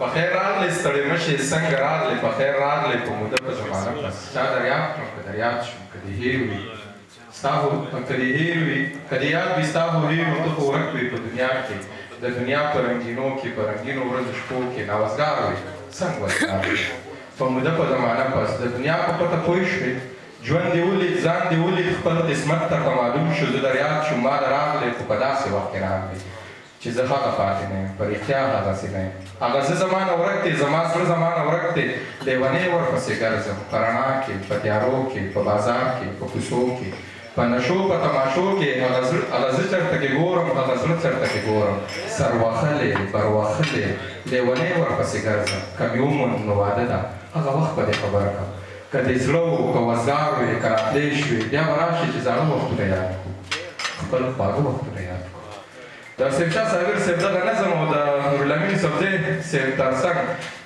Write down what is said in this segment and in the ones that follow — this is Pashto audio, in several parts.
په خیر راغلی ستړی مه شې څنګه راغلی په خیر راغلی په موده په زمانه پس چا دریاب کړم که دریاب شم که دې هېر وي ستا خو که دې هېر وي که دې یاد وي ستا خو هېر ته خو ورک وي په دنیا کې د دنیا په رنګینو کې په رنګینو ورځو شپو کې نوازګار وي څنګه وزګار وي په موده په زمانه پس د دنیا په پته پوه شوې ژوند دې ولید ځان دې ولید خپل قسمت ته معلوم شو زه در یاد شوم ما د راغلی خو په داسې وخت کې راغلی چې زه هغه پاتې نه یم په رښتیا هغسې نه یم هغه زه زمانه ورک دی زما زړه زمانه ورک دی لیونۍ ورپسې ګرځم په رڼا کې په تیارو کې په بازار کې په کوڅو کې په نشو په تماشو کې هغه زه چېرته کې ګورم هغه زړه چېرته کې ګورم سر وهلی بر وهلی لیونۍ ورپسې ګرځم که مې وموند نو واده ده هغه وخت به دې خبر کړم که دې زړه و که وزګار وې که راتلی شوې بیا به راشي چې زاړه وختونه یاد کړو خپل خواږه وختونه یاد کړو د سیف شاه صابر صاحب دغه نظم او د نورالامین صفدی صاحب تر څنګ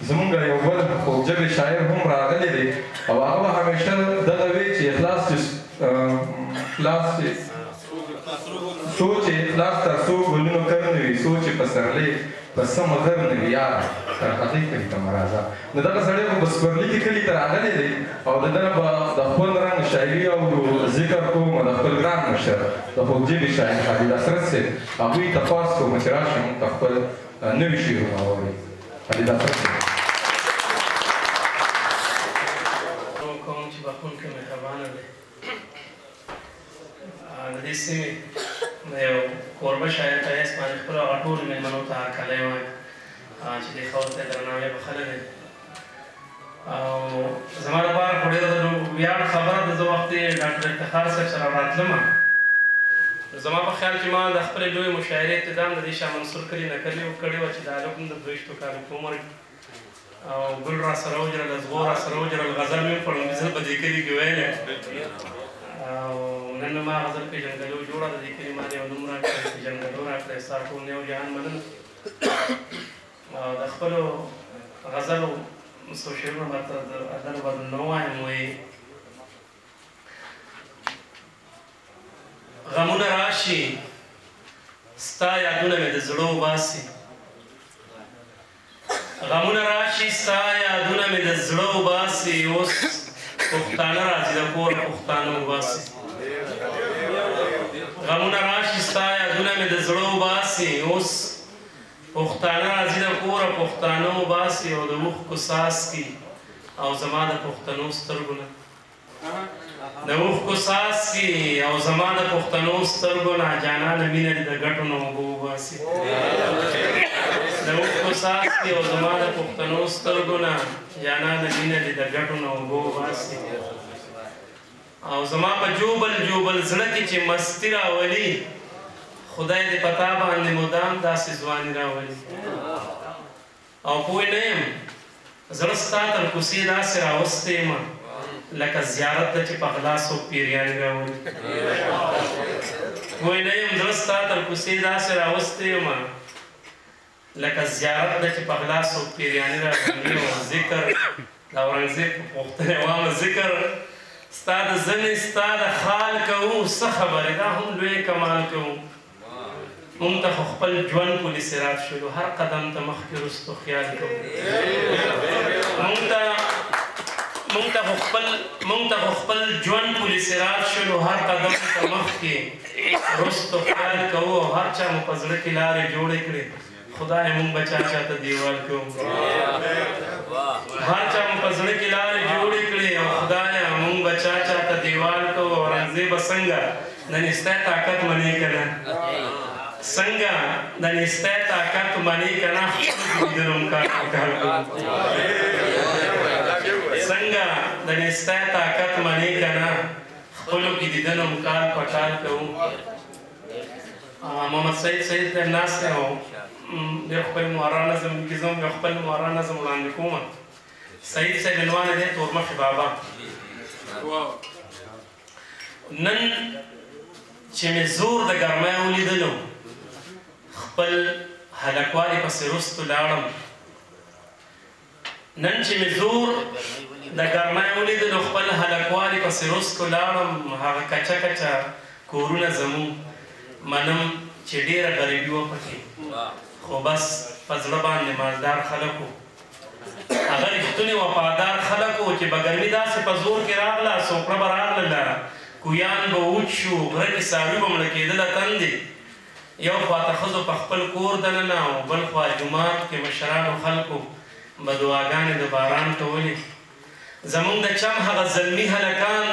زمونږ یو بل خوږژبی شاعر هم راغلی دی او هغه به همیشه دغه وی چې اخلاص سوچ اخلاص تر څو ګلونو کر نه وي سوچ په پسرلی په سمه غر نه وي یاره ترخطۍ کلي ته مه راځه نو دغه سړی خو په سپرلي کې کلي ته راغلی دی او د ده نه به د خپل رنګ شاعري او ذکر کوم د خپل ګران مشر د خوږژبي شاعر خالد حسرت صاحب هغوی تپاس کوم چې راشي موږ ته خپل نوي شعرونه واورئ خالد حسرت صاحب کوم چې بخښونکی مهربانه دی د دې سیمې د یو کوربه شاعر په حیث باندې خپلو هغه ټولو مېلمنو ته هرکلی وایم چې دې خاورې ته یې درناوی بخښلی دی او زما لپاره خو ډېره د ویاړ خبره ده زه وخت یې ډاکټر افتخار صاحب سره راتلمه زما په خیال کې ما د خپلې لویې مشاعرې ابتدا هم د دې شاه منصور کلي نه کړې وه چې د هلک هم د 22 کالو په عمر او ګل را سره وجړل زغور را سره وجړل غزل مې په لومړي په دې کلي کې ویلی او نن مې ما غزل پېژندګلو جوړه د دې کلي ما یو نوم راکړی پېژندګلو راکړی ستا ټول یو جهان مننه او د خپلو غزلو څو شعرونه به ته د ادب بدل نه ووایم وایي غمونه راشي ستا یادونه مې د زړه وباسي غمونه راشي ستا یادونه مې د زړه وباسي اوس پښتانه راځي د کور پښتانه وباسي غمونه راشي ستا یادونه مې د زړه وباسي اوس پښتانه راځي د کوره پښتانه وباسي او د اوښکو څاڅکي او زما د پښتنو سترګو نه د اوښکو څاڅکي او زما د پښتنو سترګو نه جانانه مینه دې د ګټو نه اوبه وباسي د اوښکو څاڅکي او زما د پښتنو سترګو نه جانانه مینه دې د ګټو نه اوبه وباسي او زما په جوبل جوبل زړه کې چې مستي راولي خدای دې په تا باندې مدام داسې ځواني راولي او پوه نه یم زړه ستا تر کوڅې داسې راوستی یم لکه زیارت ده چې په غلا څوک پیریانې راولي پوه نه یم زړه ستا تر کوڅې داسې راوستی یم لکه زیارت ده چې په غلا څوک پیریانې راولي او ذکر د اورنګزیب په پوښتنې وایم ذکر ستا د زنې ستا د خال کوو څه خبرې دا هم لوی کمال کوو مونږ ته خو خپل ژوند پولي صراط شولو هر قدم ته مخکې رستو خیال کوو مونږ ته خو خپل ژوند پولي صراط شولو هر قدم ته مخکې رستو خیال کوو او هر چا مو په زړه کې لارې جوړې کړې خدای مونږ به چا چاته دیوال کوو هر چا مو په زړه کې لارې جوړې کړې او خدایه مونږ به چا چاته دیوال کوو اورنګزیبه څنګه د نستی طاقت منې که نه څنګه د نستی طاقت منې که نه خپلو دیدنو کار پکار کوو څنګه د نستی طاقت منې که نه خپلو کې دیدنو کار پکار کوو محمد سعید صاحب ناست دی او ډېر خپل معرا نظم کې زه هم یو خپل معرا نظم وړاندې کوم سعید صاحب عنوان دی تورمخې بابا نن چې مې زور د ګرمۍ ولیدلو خپل هلکوالي پسې رستو لاړم نن چې مې زور د ګرمۍ ولیدلو خپل هلکوالي پسې رستو لاړم هغه کچه کچه کورونه زموږ منم چې ډېره غریبي وه پکې خو بس په زړه باندې مالدار خلک وو هغه رښتونې وفادار خلک وو چې به ګرمي داسې په زور کې راغله سوکړه به راغلله کویان به وچ شو غره کې څاروي به مړه کېدله تندې یو خواته ښځو په خپل کور دننه او بل خوا جومات کې مشرانو خلکو به دعاګانې د باران کولې زمونږ د چم هغه زلمي هلکان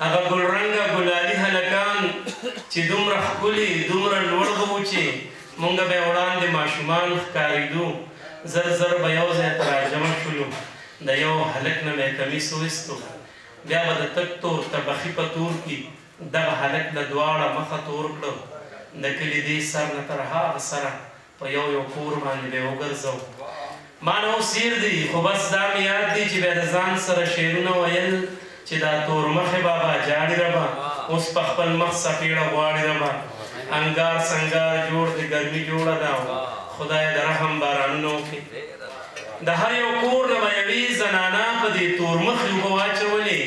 هغه ګلرنګه ګلالي هلکان چې دومره ښکلي دومره لوړ به وو چې مونږ به یې وړاندې ماشومان ښکارېدو زر زر به یو ځای ته راجمع شولو د یو هلک نه مې کمیس وویستو بیا به د تک تور تبخي په تور کې دغه هلک له دواړه مخه تور کړه د کلي دې سر نه تر هغه سره په یو یو کور باندې به یې وګرځو ما نه اوس هېر دي خو بس دا مې یاد دي چې بیا د ځان سره شعرونه ویل چې دا تورمخې بابا جاړي ربه اوس په خپل مخ څپېړه غواړي ربه انګار سنګار جوړ د ګرمي جوړه ده خدای د رحم بارانونه وکړي د هر یو کور نه به یوې زنانه په دې تورمخې اوبه واچولې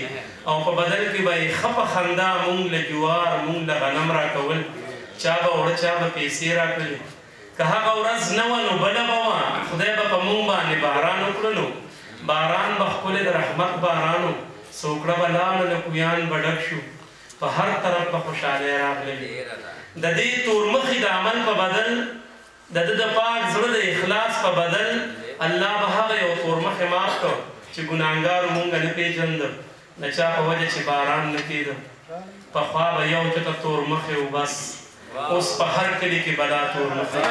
او په بدل کې به یې ښه په خندا مونږ له جوار مونږ له غنم راکول چا به وړه چا به پیسې راکړلې که هغه ورځ نه وه نو بله به وه خدای به په مونږ باندې باران وکړلو باران به ښکلی د رحمت باران و سوکړه به لاړه له کویان به ډک شو په هر طرف به خوشحالۍ راغللې د دې تورمخې د عمل په بدل د ده د پاک زړه د اخلاص په بدل الله به هغه یو تورمخې معاف کړ چې ګناهګارو مونږ نه پېژنده د چا په وجه چې باران نه کېده پخوا به یو چته تورمخې و بس اوس په هر کلي کې بلا تورمخې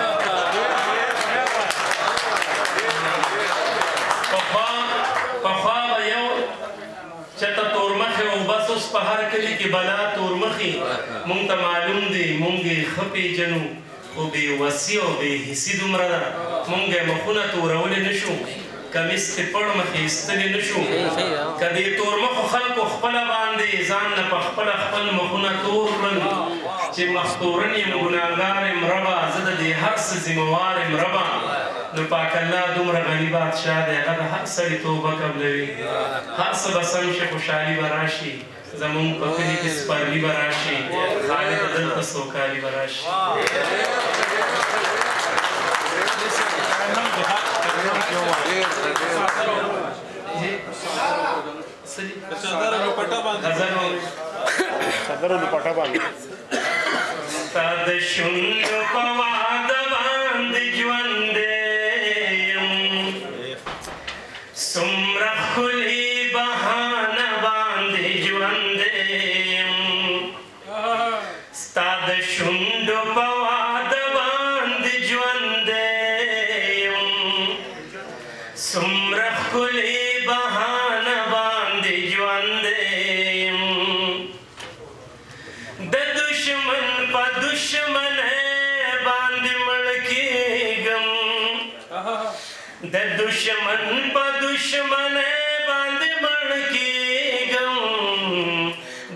پخوا به یو چته تورمخې و بس اوس په هر کلي کې بلا تورمخې مونږ ته معلوم دی مونږ یې ښه پېژنو خو بې وسي او بې حسي دومره ده مونږ یې مخونه تورولی نه شو کمیس کې پړ مخې ایستلی نه شو که دې تورمخو خلکو خپله باندې ځان نه په خپله خپل مخونه تور کړل چې مختورن یم ګناهګار یم ربه زه د دې هر څه ذمهوار یم ربه نو پاک الله دومره غني بادشاه دی هغه د هر سړي توبه قبلوي هر څه به سم شي خوشحالي به راشي زمونږ په کلي کې سپرلي به راشي خالد دلته سوکالي به راشي ستا د شونډو په واده باندې ژوندی یم څومره ښکلي بهانه باندې ژوندی یم ستا د شونډو په واده باندې ژوندی یم څومره ښکلي بهانه باندې ژوندی یم د دشمن په دشمنۍ باندې مړ کېږم د دشمن په دشمنۍ باندې مړ کېږم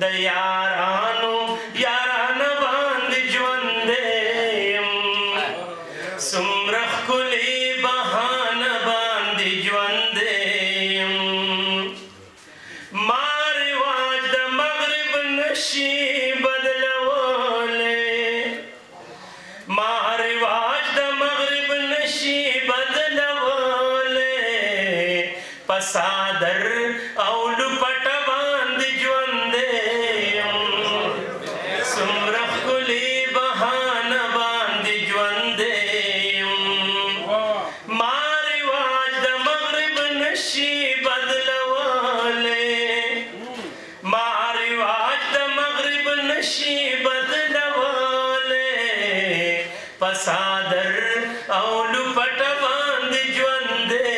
د یارانو یارانه باندې ژوندی یم څومره ښکلي بهانه باندې ژوندی یم ما رواج د مغرب نشي صادر او لپټه باندې ژوندی یم څومره ښکلي بهانه باندې ژوندی یم ما رواج د مغرب نشي بدلولی ما رواج د مغرب نشي بدلولی په صادر او لپټه باندې ژوندی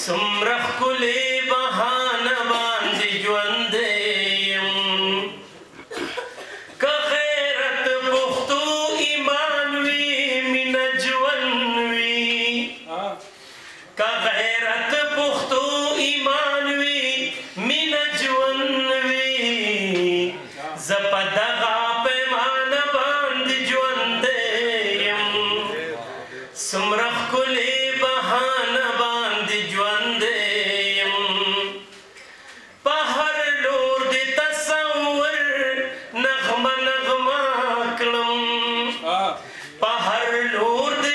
څومره ښکلي بهانه باندې ژوندی یم که غیرت پښتو ایمان وي مینه ژوند وي که غیرت پښتو ایمان وي مینه ژوند وي زه په دغه پیمانه باندې ژوندی یم څومره ښکلي بهانه باندې ژوندی یم په هر لور د تصور نغمه نغمه کړم په هر لور د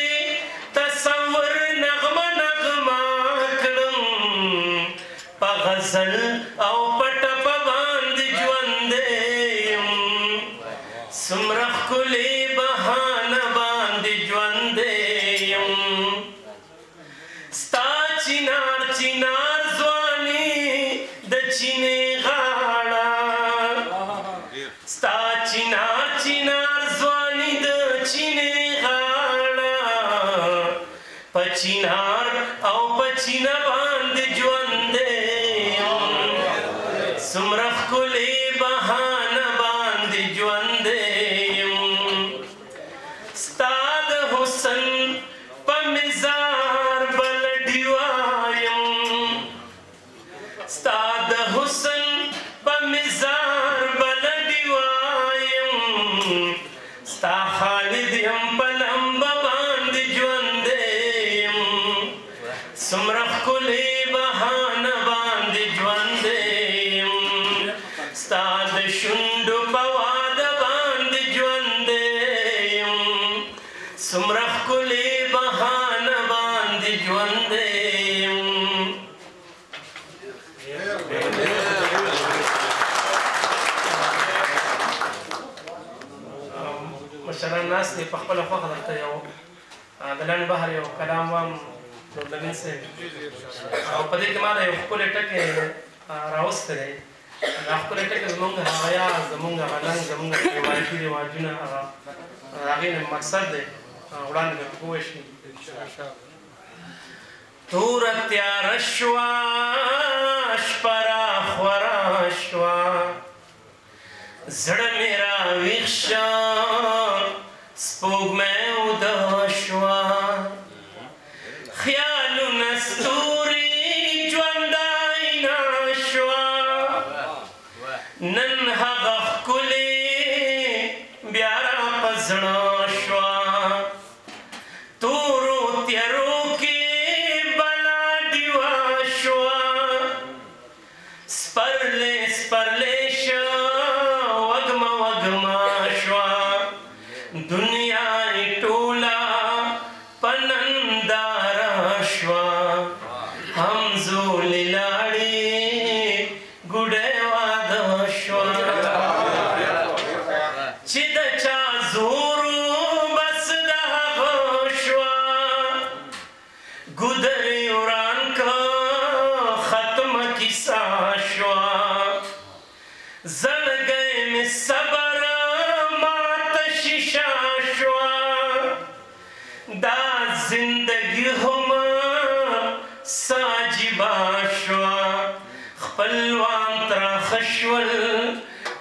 مزل او پټ په باندې ژوند یم سمره ښکلې بهانه باندې ژوند یم ستا چینار چینار ځواني د چینې غاړه ستا چینار چینار ځواني د چینې غاړه په چینار او په چینه باندې ژوند یم څومره ښکلې بهانه باندې ژوند یم ستا د حسن په مزار بل ډیوا یم ستا د حسن په مزار بل ډیوا یم ستا خالد یم په لمبه باندې ژوند یم څومره ښکلې بهانه باندې ژوند یم ستا د شونډو په واده باندې ژوند یم څومره ښکلې بهانه باندې ژوند یم مشران ناست دي په خپله خوښه درته یو د لنډ بحر یو کلام وایم نورالامین صاحب او په دې کې ما د یو ښکلی ټکی راوستی دی دا ښکلی ټکی زمونږ هغه یا زمونږ هغه ننګ زمونږ روایتي رواجونه هغه هغې نه مقصد دی وړاندې به پوه شي توره تیاره شوه شپه راخوره شوه زړه مې راویښ شه سپوږمۍ اوده شوه خیالونه ستوري ژوندی شوه نن هغه ښکلې بیا را په زړه شوه تورو تیارو کې بلا ډیوه شوه سپرلی سپرلی شه وږمه وږمه شوه دنیا یې ټوله په ننداره شوه همزولې لاړې ګوډۍ واده شوه چې د چا زورو بس د هغه شوه ګودرې وران که ختمه کیسه شوه زړګی مې صبر ماته شیشه شوه دا زندګي هم څه عجیبه شوه خپلوان تراخه شول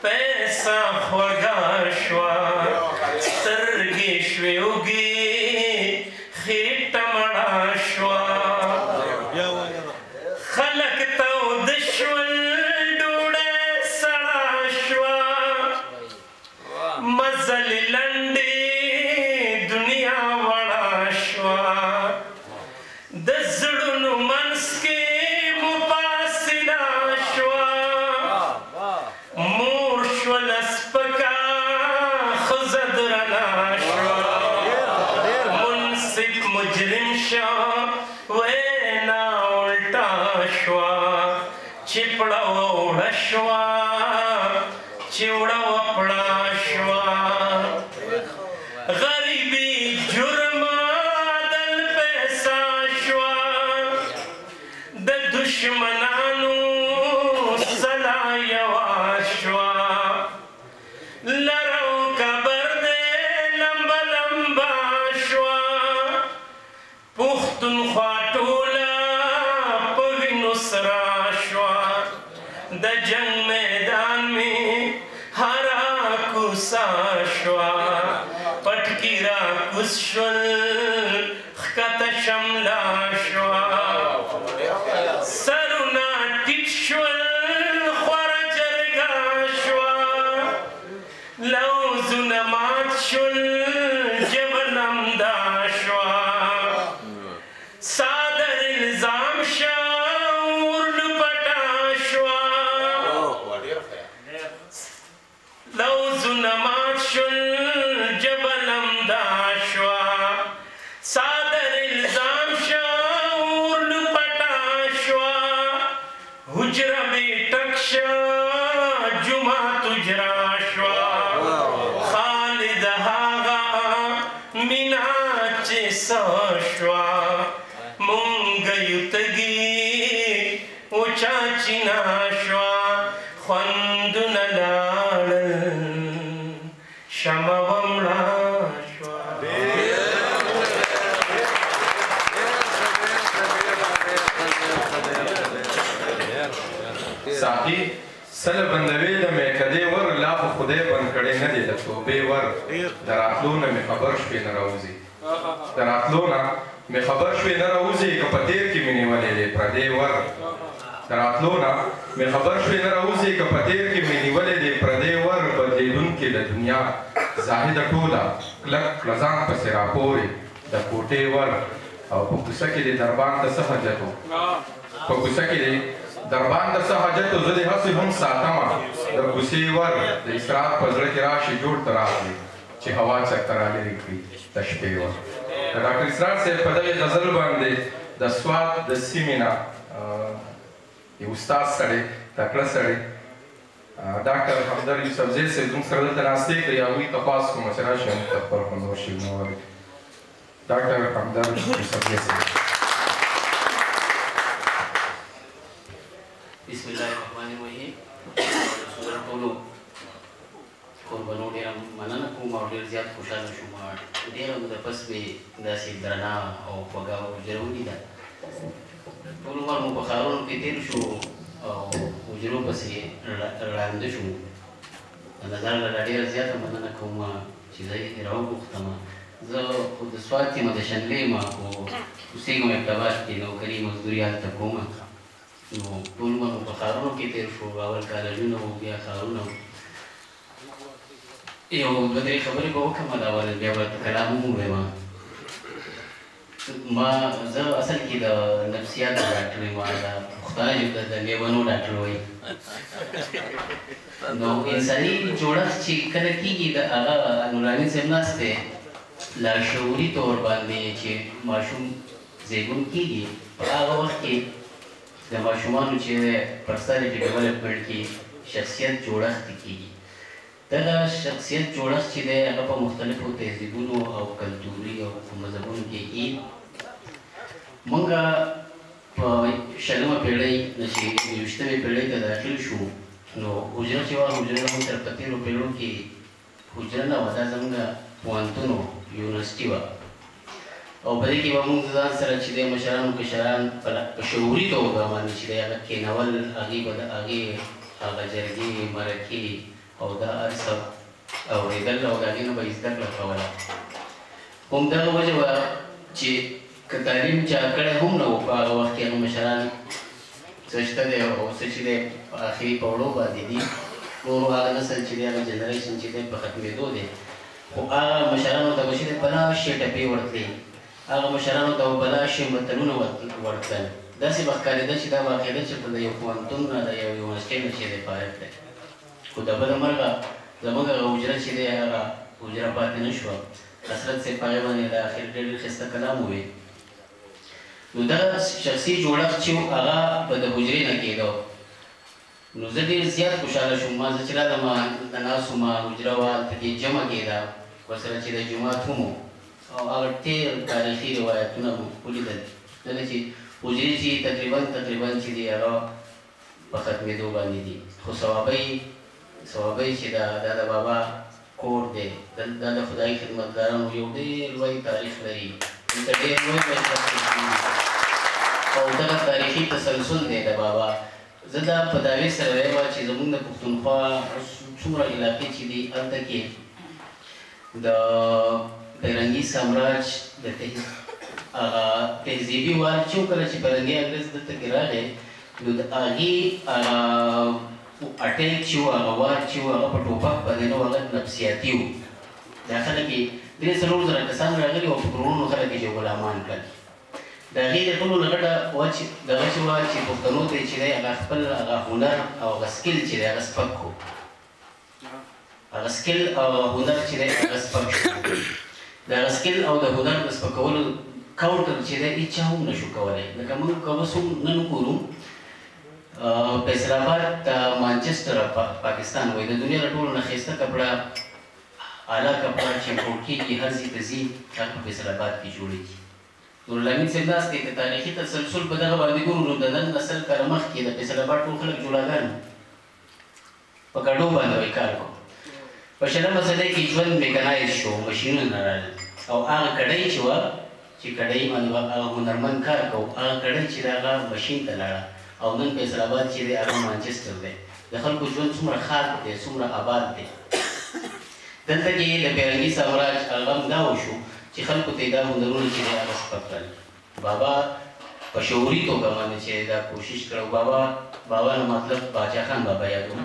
پیسه خوږه شوه سترګې شوې اوږې خېټه مړه شوه خلک تاوده شول ډوډۍ سړه شوه مزلې لنډې دنیا وړه شوه د زړونو منځ کې مفاصله شوه مور شوله سپکه ښځه درنه شوه منصف مجرم شه وینا الټه شوه چې پړه وړه شوه چې وړه وپړه شوه غریبي جرم عدل پیسه شوه د دشمنانو سلا یوه شوه لرو قبر دی لمبه لمبه شوه پښتونخوا ټوله په وینو سره شوه د جنګ میدان مې هره کوڅه شوه پټکي راکوز شول ښکته شمله شوه سرونه ټیټ شول خوره جرګه شوه لوزونه مات شول ژبه لمده شوه صادر الزام شه ورلپټه شوه لوزونه مات شول ژبه لمده شوه صادر الزام شه ورلپټه شوه حجره اجرا شوا خالد هاغا مینا چې سشوا مونږ یو تږي او چاچینا شوا خوندونه لاړل شمه ومړه شوا ساقي سل بندوي د میکدې ور لا خو خدای بند کړی نه دی د توبې ور د راتلو نه مې خبر شوې نه راوځي د راتلو نه مې خبر شوې نه راوځي که په تېر کې مې نیولې دی پردې ور د راتلو نه مې خبر شوې نه راوځي که په تېر کې مې نیولې دی پردې ور بدلېدونکې د دنیا زاهده ټوله کلک کړه ځان پسې راپورې د کوټې ور او په کوڅه کې دې دربان ته څه حاجت و په کوڅه کې دې دربان د څه حاجت و زه دې هسې هم ساتمه د کوڅې ور د اسراف په زړه کې راشي جوړ ته راغلي چې هوا چرته رالرې کړي د شپې ور د ډاکټر اسرار صاحب په دغې غزل باندې د سوات د سیمې نه یو استاد سړی تکړه سړی ډاکټر همدرد یوسفزی صاحب زموږ سره دلته ناستې کړي هغوی ته خواست کومه چې راشي موږ ته خپل خوندور شعرونه ووایي ډاکټر همدرد یوسفزی صاحب بسم الله الرحمن الرحیم ټولو قربانو ډېره مننه کوم او ډېر زیات خوشحاله شوم ډېره موده پس مې داسې درنه او خوږه حجره ولیده ټول عمر مو په ښارونو کې تېر شو او حجرو پسې ړانده شو د نظر له ډېره زیاته مننه کوم چې زه یې راوغوښتم زه خو د سوات یم د شنبې یم خو اوسېږم ابتاباد کې نوکري مزدوري هلته کوم نو ټول عمر مو په ښارونو کې تېر شو اول کالجونه وو بیا ښارونه وو یو دوه درې خبرې به وکړم دا بیا به کلام هم ووایم ما زه اصل کې د نفسیات ډاکټر یم د پښتانه ژبه د لیونو ډاکټر وایي نو انساني جوړښت چې کله کېږي د هغه نوراني صاحب ناست دی لاشعوري طور باندې چې ماشوم زیږون کېږي په هغه وخت کې د ماشومانو چې پرسنالټي ډیولپمنټ کې شخصیت جوړښت کېږي دغه شخصیت جوړښت چې دی هغه په مختلفو تهذیبونو او کلتوري او مذهبونو کې وي موږ په شلمه پیړۍ نه چې 20مې پیړۍ ته داخل شو نو حجره چې وه حجره زموږ سره په تېرو پیړیو کې حجره نه وه دا زموږ پوهنتون و یونیورسټي وه او په دې کې به موږ ځان سره چې دی مشران کشران په شعوري توګه باندې چې دی هغه کېنول هغې به د هغې هغه جرګې مرکې او دا هر څه اورېدل او د هغې نه به یې زده کړه کوله همدغه وجه وه چې که تعلیم چا کړی هم نه و په هغه وخت کې هغه مشران څه شته دی او څه چې دی په آخري پوړو باندې دي نورو هغه نسل چې دی هغه جنریشن چې دی په ختمېدو دی خو هغه مشرانو ته به چې دی بلا شي ټپې ورتلې هغه مشرانو ته به بلا شي متلونه ورتلل داسې به ښکارېده چې دا واقع ده چې د یو پوهنتون نه د یو یونیورسټۍ نه چې دی فارغ دی خو د بله مرغه زموږ هغه حجره چې دی هغه حجره پاتې نه شوه حسرت صاحب په هغې باندې د اخر ډېر ښایسته کلام وویل نو دغه شخصي جوړښت چې هغه به د حجرې نه کېده نو زه ډېر زیات خوشحاله شوم ما زه چې رالم د ناست وم حجره وه هلته کې جمع کېده ورسره چې د جومات هم او هغه ډېر تاریخي روایتونه مو ولیدل کله چې حجرې چې تقریبا چې دي هغه په ختمېدو باندې دي خو صوابۍ چې دا د بابا کور دی دا د خدای خدمتګارانو یو ډېر لوی تاریخ لري دلته ډېر لوی او دغه تاریخي تسلسل دی د بابا زه دا په دعوې سره وایم چې زموږ د پښتونخوا څومره علاقې چې دي هلته کې د فرهنګي سامراج د هغه تهذیبي وار چې کله چې فرهنګي انګریز دلته کې راغی نو د هغې اټیک چې و هغه وار چې و هغه په ټوپک باندې نه و هغه نفسیاتي و دا خلک یې 3-4 کسان راغلي او په کروڑونو خلک یې غلامان کړل د هغې د ټولو نه غټه دغه چې وه چې پښتنو ته چې دی هغه خپل هغه هنر او هغه سکل چې دی هغه سپک کړو هغه سکل او هنر چې دی هغه سپک شو د هغه سکل او د هنر د سپکولو کاونټر چې دی هېچا هم نه شو کولی لکه موږ که اوس هم نن ګورو فیصل آباد مانچسټر پاکستان وایي د دنیا د ټولو نه ښایسته کپړه اعلی کپړه چې امپورټ کېږي هر ځای ته ځي هغه په فیصل آباد کې جوړېږي. نورالامین صاحب ناست دی که تاریخي تسلسل په دغه باندې ګورو نو د نن نسل کاله مخکې د فیصل آباد ټول خلک جوړاګان په ګډو باندې وایي کار کوو. په شلمه صدۍ کې ژوند میکانایز شو، مشینونه راغلل او هغه کډۍ چې وه چې کډۍ باندې به هغه هنرمند کار کوو هغه کډۍ چې د هغه مشین ته لاړه او نن فیصل آباد چې دی هغه مانچسټر دی. د خلکو ژوند څومره ښاد دی، څومره آباد دی. دلته کې د پیرنګي سامراج هغه هم دا وشو چې خلکو ته یې دا هنرونه چې دی هغه سپک کړل. بابا په شعوري توګه باندې چې دا کوشش کړی بابا نه مطلب باچا خان بابا یادوم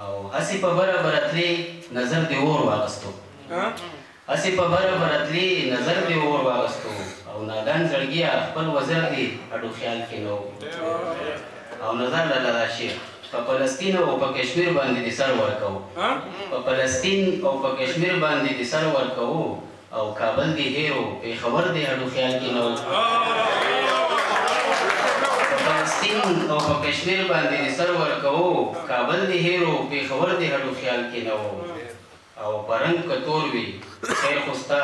او هسې په بره بره تلې نظر دې اور واغستو، هسې په بره بره تلې نظر دې اور واغستو او نادان زړګیا خپل وزر دې اډو خیال کې نه او نظر لاله دا شعر په فلسطین او په کشمیر باندې دې سر ورکوو، په فلسطین او په کشمیر باندې دې سر ورکوو او کابل دې هیرو پېښور دې اډو خیال کې نه فلسطین او په کشمیر باندې دې سر ورکوو کابل دې هیرو پېښور دې اډو خیال کې نه او پرنګ که تور وي خیر خو ستا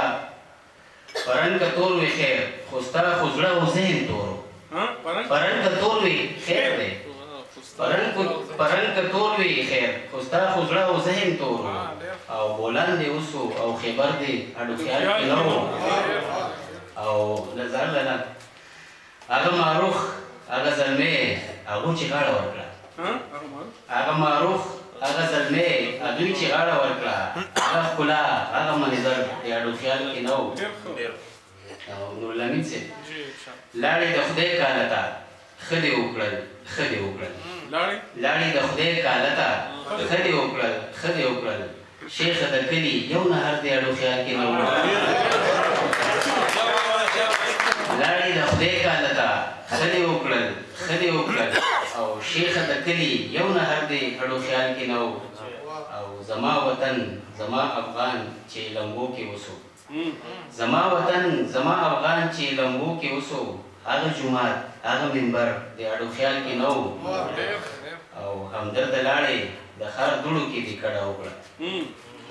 پرنګ که تور وي خیر خو ستا خو زړه او ذهن تورو پرنګ که تور وي خیر دی پرنګ که تور وي خیر خو ستا خو زړه او ذهن تورو او بولان دې اوسو او خیبر دې اډو خیال کې نه او نظر لاله هغه معروف هغه زلمی هغو چې غاړه ورکړه هغه معروف هغه زلمی هغوی چې غاړه ورکړه هغه ښکلا هغه منظر د اډو خیال کې نه و. نورالامین صاحب لاړې د خدای کاله ته ښه دې وکړل ښه دې وکړل لاړې د خدای کاله ته ښه دې وکړل ښه دې وکړل شیخه د کلي یو نهر دې اډو خیال کې نه و لاړې د خدای کاله ته ښه دې وکړل ښه دې وکړل او شیخه د کلي یو نهر دې اډو خیال کې نه و او زما وطن زما افغان چې لمبو کې وسو زما وطن زما افغان چې لمبو کې وسو هغه جومات هغه منبر د اډو خیال کې نه و او همدرد لاړې د ښار دوړو کې دې کډه وکړه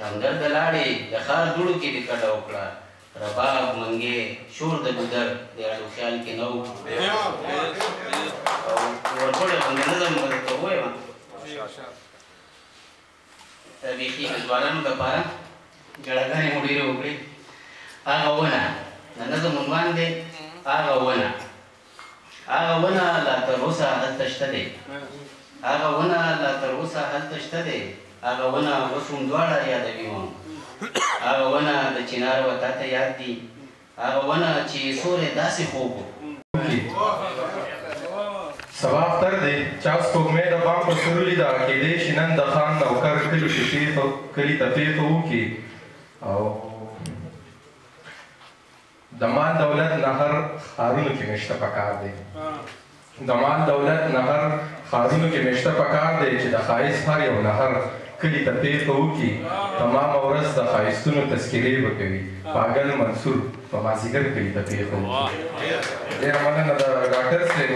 همدرد لاړې د ښار دوړو کې دې کډه وکړه رباب منګې شور د ګودر د اډو خیال کې نه و او ورپورې باندې نظم به درته ووایم بیخي د ځوانانو دپاره ګړهګانې مو ډېرې وکړې هغه ونه د نظم عنوان دی هغه ونه لا تر اوسه هلته شته دی هغه ونه لا تر اوسه هلته شته دی هغه ونه اوس هم دواړه یادوي مو هغه ونه د چنار وطا ته یاد دي هغه ونه چې سوری داسې خوب و سبا اختر دی چا سپوږمۍ د بام په سورلي ده کېدی شي نن د خان نوکر کلي ته پېښه وکړي او د مال دولت نهر ښارونو کې مېشته پکار دی د مال دولت نهر ښارونو کې مېشته پکار دی چې د ښایست هر یو نهر کلي ته پېښه وکړي تمامه ورځ د ښایستونو تذکرې به کوي پاګل منصور په مازدیګر کلي ته پېښه وکړي. ډېره مننه د ډاکټر صاحب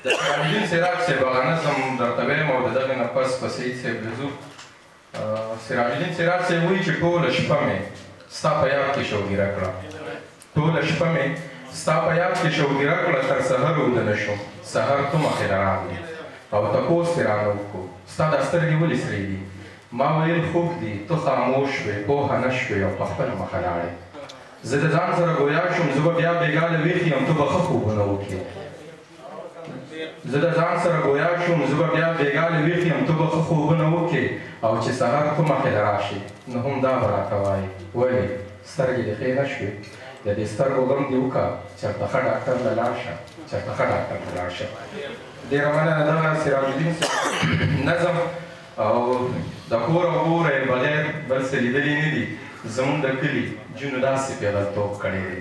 د سراج الدین سراج صاحب هغه نظم درته ویم او د دغې نه پس په سعید صاحب لزو سراج الدین سراج صاحب وایي چې ټوله شپه مې ستا په یاد کې شوګیره کړه ټوله شپه مې ستا په یاد کې شوګیره کړه تر سحر وده نه شوم سحر ته مخې راغلې او تپوس ترې رانه وکړو ستا دا سترګې ولې سرې دي ما ویل خوب دي ته خاموش شوې پوهه نه شوې او په خپله مخه لاړې زه د ځان سره ګویا شوم زه به بیا بېګاله ویښ یم ته به ښه خوبونه وکړې زه د ځان سره ګویا شوم زه به بیا بېګاله ویښ یم ته به ښه خوبونه وکړې او چې سهار ته مخې له راشې نو هم دا به راته وایې ولې سترګې دې ښې نه شوې د دې سترګو غم دې وکړه چېرته ښه ډاکټر له لاړ شه چېرته ښه ډاکټر له لاړ شه. ډېره مننه دغه سراج الدین نظم او د کور او ګوره یې بغیر بل څه لیدلي نه دي زمونږ د کلي جونو داسې پیغلتوب کړی دی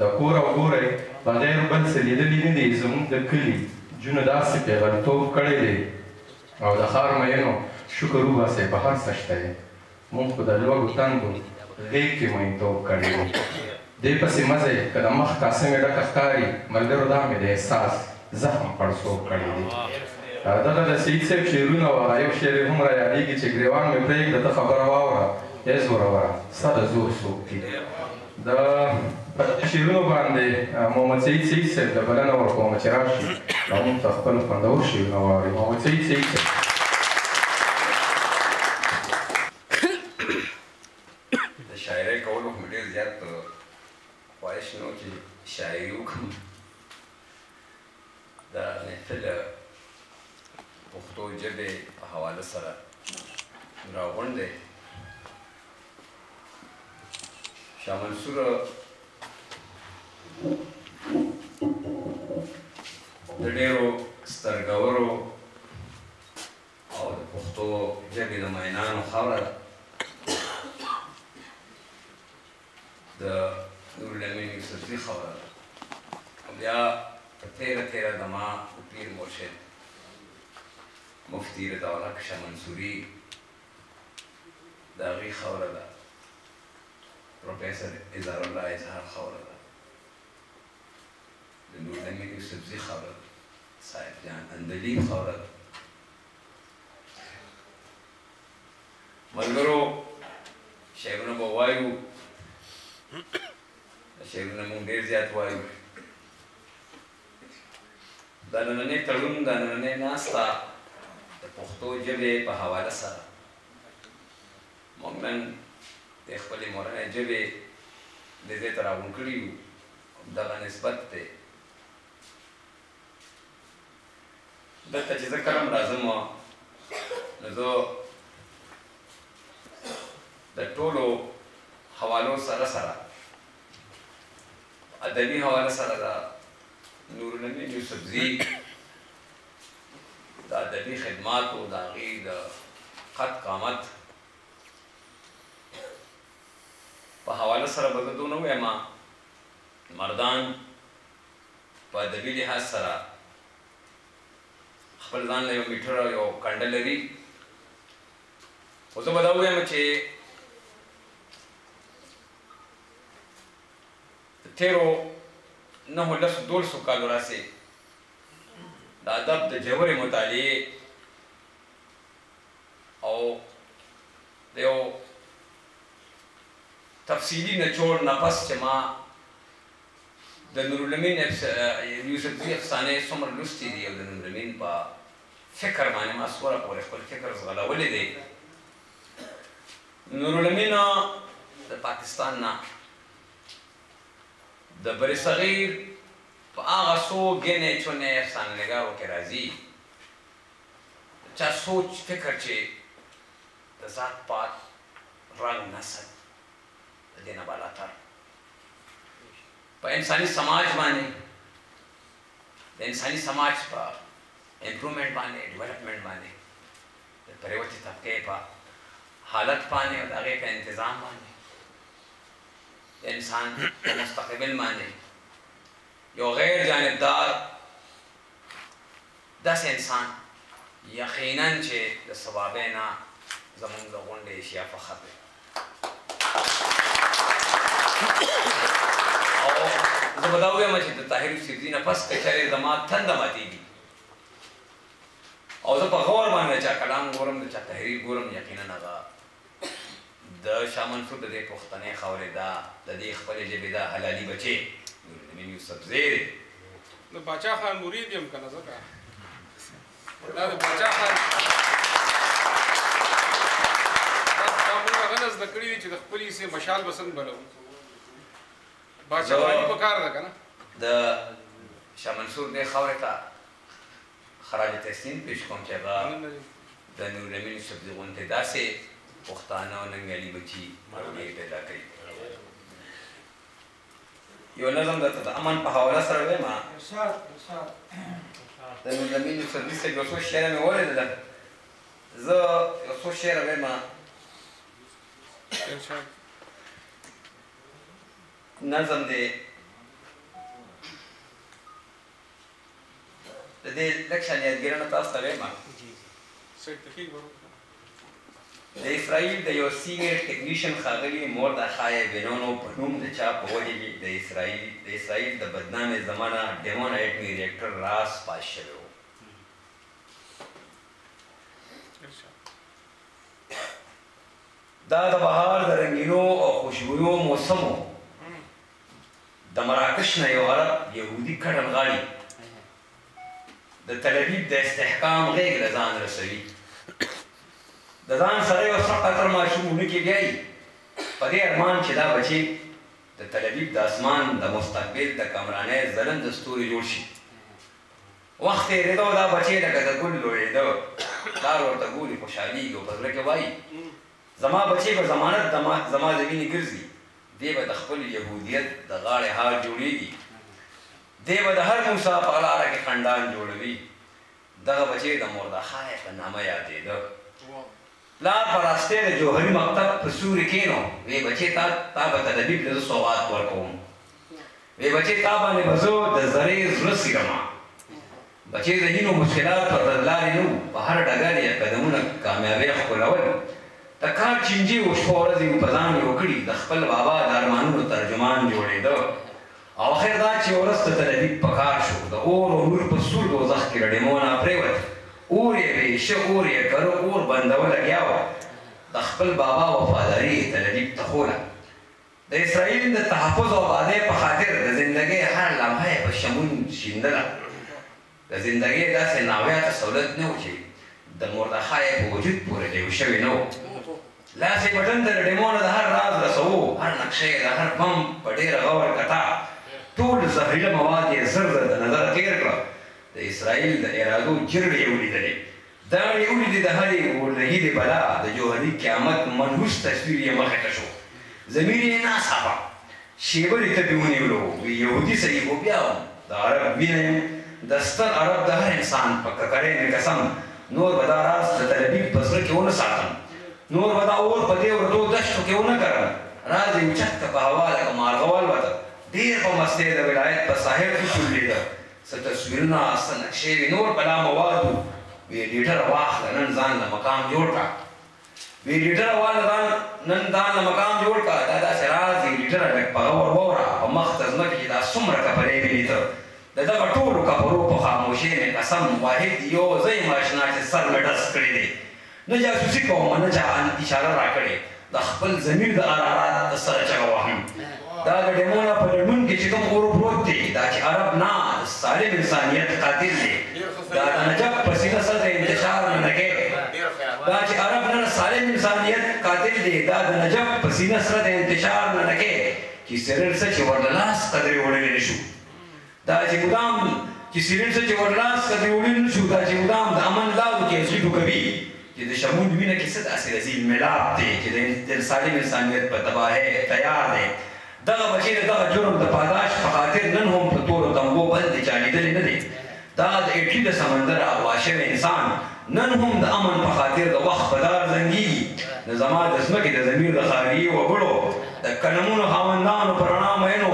د کور او ګوره یې بغیر بل څه لیدلي نه دي زمونږ د کلي جونو داسې پیغلتوب کړی دی او د ښار مینو شکر وباسئ په هر څه شته دی مونږ خو د لوږو تندو غېږ کې مینتوب کړی دی دې پسې مزه یې که د مخ کاسه مې ډکه ښکاري ملګرو دا مې د احساس زخم پړسوب کړی دی دغه د سید صاحب شعرونه وه یو شعر یې هم را یادېږي چې ګریوان مې پرېږده ته خبره واوره ای زوروره ستا د زور څوک دي د شعرونو باندې محمد سعید صاحب ته بلنه ورکوم چې راشي او موږ ته خپل خوندور شعرونه واوري محمد سعید صاحب د شاعرۍ کولو خو مې ډېر زیات خواهش نه و چې شاعري وکړم د محفل پښتو ژبې په حواله سره راغونډ دی شاه منصور د ډېرو سترګورو او د پښتو ژبې د مینانو خاوره ده د نورالامین یوسفزي خاوره ده او بیا په تیره تیره زما د پیر مرشد مفتي رضا الحق شاه منصوري د هغې خاوره ده پروفیسر اظهار الله اظهار خاوره ده د نورالامین یوسفزي خاوره ده صاحب جان اندلیب خاوره ده ملګرو شعرونه به وایو شعرونه مونږ ډېر زیات وایو دا نننی تړون دا نننۍ ناسته د پښتو ژبې په حواله سره موږ نن د خپلې مورنۍ ژبې دې ځای ته راغونډ کړي یو دغه نسبت دی دلته چې زه کله هم راځم نو زه د ټولو حوالو سره سره ادبي حواله سره د نورالامین یوسفزي د ادبي خدماتو د هغې د قد قامت په حواله سره به زه دونه ووایم مردان په ادبي لحاظ سره خپل ځان له یو میټر او یو کنډه لري خو زه به دا ووایم چې تیرو 9-10 کالو راسې د ادب د ژورې مطالعې او د یو تفصیلي نچوړ نه پس چې ما د نورالامین یوسفزي افسانې څومره لوستې دي او د نورالامین په فکر باندې ما سوره پورې خپل فکر ځغلولی دی نورالامین د پاکستان نه د بر صغیر په هغه څو ګنې چونې افسانه‌نګارو کې راځي چا سوچ فکر چې د ذات پات رنګ نسل د دې نه بالاتر په انساني سماج باندې د انساني سماج په امپروومنټ باندې ډیولپمنټ باندې د پریوتې طبقې په حالت باندې او د هغې په انتظام باندې انسان په مستقبل باندې یو غیر جانبدار داسې انسان یقینا چې د ثوابۍ نه زموږ د غونډې اشیا فخر دی او زه به دا ووایم چې د طاهر یوسفزي نه پس که چېرې زما تنده ماتېږي او زه په غور باندې چا کلام ګورم د چا تحریر ګورم یقینا هغه د شاه منصور د دې پښتنې خاورې دا د دې خپلې ژبې دا حلالي بچې نورالامین یوسفزی دی د باچا خان مرید یم که نه ځکه دا د باچا خان دا موږ هغه نه زده کړي دي چې د خپلې کیسې مشال به څنګه بلوو باچا خاني په کار ده که نه د شاه منصور دې خاورې ته خراج تحسین پیش کوم چې هغه د نورالامین یوسفزي غوندې داسې پښتانه او ننګیالي بچي مرغۍ پیدا کړي یو نظم درته د امن په حواله سره وایم د نورالامین یوسفزي صاحب یو څو شعره مې واورېدله زه یو څو شعره وایم نظم دی د دې لږ شان یادګیرونه تاسو ته وایم د اسرائیل د یو سینیر ټیکنیشن ښاغلي مردخای بنونو په نوم د چا په وجه کې د اسرائیل د بدنامۍ زمانه ډیمون اټمي ریاکټر راز پاس شوی و. دا د بهار د رنګینو او خوشبویو موسم و. د مراکش نه یو عرب یهودي کډنغاړي د تل ابیب د استحکام غېږ له ځان رسوي. د ځان سره یو څه قطر ماشوم ونکې بیایي په دې ارمان چې دا بچی د تل ابیب د اسمان د مستقبل د کمرانۍ ځلند ستوري جوړ شي. وخت تېرېده دا بچی لکه د ګل لویېده. پلار ورته ګوري خوشحالېږي او په زړه کې وایي زما بچی به ضمانت زما د وینې ګرځي. دی به د خپل یهودیت د غاړې هار جوړېږي. دی به د هر موسی په لاره کې خندان جوړوي. دغه بچی د مردخای په نامه یادېده. پلار په راستۍ د جوهري مکتب په سوري کېنو. وی بچی تا به تدبیب له زه سوغات ورکوم. وی بچی تا باندې به زه د زرې زړه څیرمه. بچی د هینو مشکلات پر تګلارې نه وو. په هر ډګر یې قدمونه کامیابۍ ښکلول. د کار چینجي و شپه ورځې په ځان یې وکړي. د خپل بابا د ارمانونو ترجمان جوړېده. او اخر دا چې ورځ ته تلبیب په کار شو. د اور او نور په سور دوزخ کې له ډیمونه پرېوت. اور یې ویشه اور یې کره اور بندوه لګیا وه. د خپل بابا وفاداري یې تلبیب ته ښوله. د اسرائیل د تحفظ او آبادۍ په خاطر د زندګۍ هر لمحه یې په شمون شیندله. د زندګۍ داسې ناویاته سهولت نه و چې د مردخای په وجود پورې لیو شوی نه و. لاس یې بټن ته د ډیمونه د هر راز رسوو. هر نقشه یې د هر بم په ډېره غور کتا. ټول زهریله مواد یې زر زر د نظره تېر کړه. د اسرائیل د ارادو جرړې یې ولیدلې. داڼې یې ولیدې د هرې ورلهیدې بلا. د جوهري قیامت منحوس تصویر یې مخې ته شو. ضمیر یې ناڅاپه شیبه دې ته پې ونیولو. وی یهودي صحیح خو بیا هم د عرب وینه یم. د ستر عرب د هر انسان په ککرۍ مې قسم. نور به دا راز د تلبیب په زړه کې ونه ساتم. نور به دا اور په دې وردو دشتو کې ونه کرم. راز یې اوچت که په هوا لکه مارغه والوته. ډېر په مستۍ د ولایت په ساحل کې چورلېده. څه تصویرونه څه نقشې وې نور په لا مواد وو. وی ایډیټره واخله نن ځان له مقام جوړ کړه. وی ایډیټره واخله نن ځان له مقام جوړ کړه. دا داسې راز ایډیټره لږ په غور ووره. په مخ ته ځمکې چې دا څومره کپرې وینې ته. د دغه ټولو کپرو په خاموشۍ مې قسم واحد یو زه یم اشنا چې سر مې ډس کړی دی. نه جاسوسي کوم نه چا اشاره راکړې. د خپل ضمیر د ارارات د سره چغه وهم. دا د ډیمونه په لډون کې چې کوم اور پروت دی دا چې عرب نه د سالم انسانیت قاتل دی. دا د نجف په سینه سره د انتشار نه نګې. دا چې عرب نه سالم انسانیت قاتل دی. دا د نجف په سینه سره د انتشار نه نګې چې سیرل څه چې ورله لاس قدرې وړلی نه شو. دا چې مدام چې سیرل څه چې ورله لاس قدرې وړلی نه شو. دا چې مدام د امن لارو کې زړه کوي چې د شمول وینه کې څه داسې رزیل ملاب دی چې د سالم انسانیت په تباهۍ تیار دی. دغه بچی د دغه جرم د پاداش په خاطر نن هم په تورو تنګو باندې چالیدلی نه دی. دا د اټلي د سمندر اغوا شوی انسان نن هم د امن په خاطر د وخت په دار زنګېږي. د زما د ځمکې د ضمیر د خارجي وګړو د قلمونو خاوندانو په رڼا مینو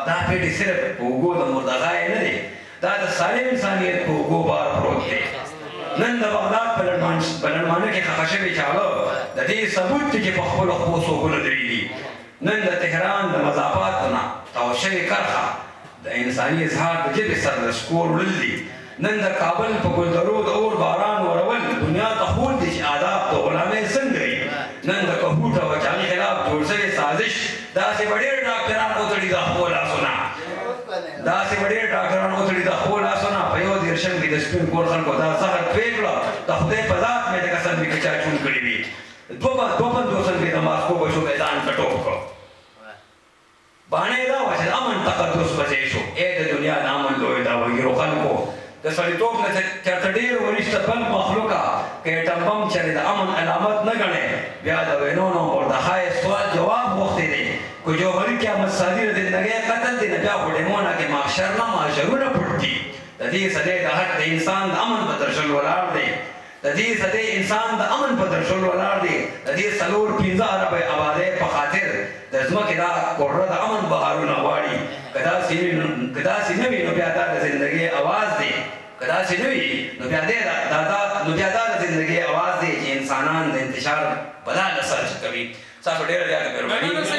دا پیټې صرف په اوږو د مردغای نه دی. دا د سالم انسانیت په اوږو بار پروت دی. نن د بغداد په لړمانه کې ښخ شوي چاړه د دې ثبوت دی چې په خپلو خپو څوکونه درېږي. نن د تهران د مضافاتو نه تاو شوې کرښه د انساني اظهار د ژبې سر د سکور وړل دي. نن د کابل په ګلدرو د اور باران ورول دنیا ته ښول دي چې آداب د غلامۍ څنګه وي. نن د کهوټ او بچاني خلاف جوړ شوې سازش داسې به ډېر ډاکټران وتړي د خپلو لاسونه. داسې به ډېر ډاکټران وتړي د خپلو لاسونه. په یو دېرشم کې د سپین کور خلکو دا زهر توی کړه. د خدای په ذات مې د قسم وي که چا چون کړي وي. دوه پنځوسم کې د ماسکو بچو میدان ته ټوپ کړ. باڼه دا وه چې د امن تقدس په ځای شو. ای د دنیا د امن لوی دا وګیرو خلکو د سړیتوب نه چېرته ډېر وریشته بل مخلوقه که ایټم بم چېرې د امن علامت نه ګڼې بیا د وینو نه مردخای سوال جواب غوښتی دی. که جوهري قیامت سازي د زندګۍ قتل دی نه بیا خو ډیمونه کې محشر نه محشرونه پټ دي. د دې سدی د حق د انسان د امن په درشل ولاړ دی. د دې سدی انسان د امن په درشل ولاړ دی. د دې څلور پنځه اربۍ آبادۍ په خاطر د ځمکې دا کوټه د امن بهارونه غواړي. که داسې نه وي نو بیا دا د زندګۍ اواز دی. که داسې نه وي نو بیا دا نو بیا دا د زندګۍ اواز دی چې انسانان د انتشار بلا له سر چکوي. تاسو ډېره زیاته مهرباني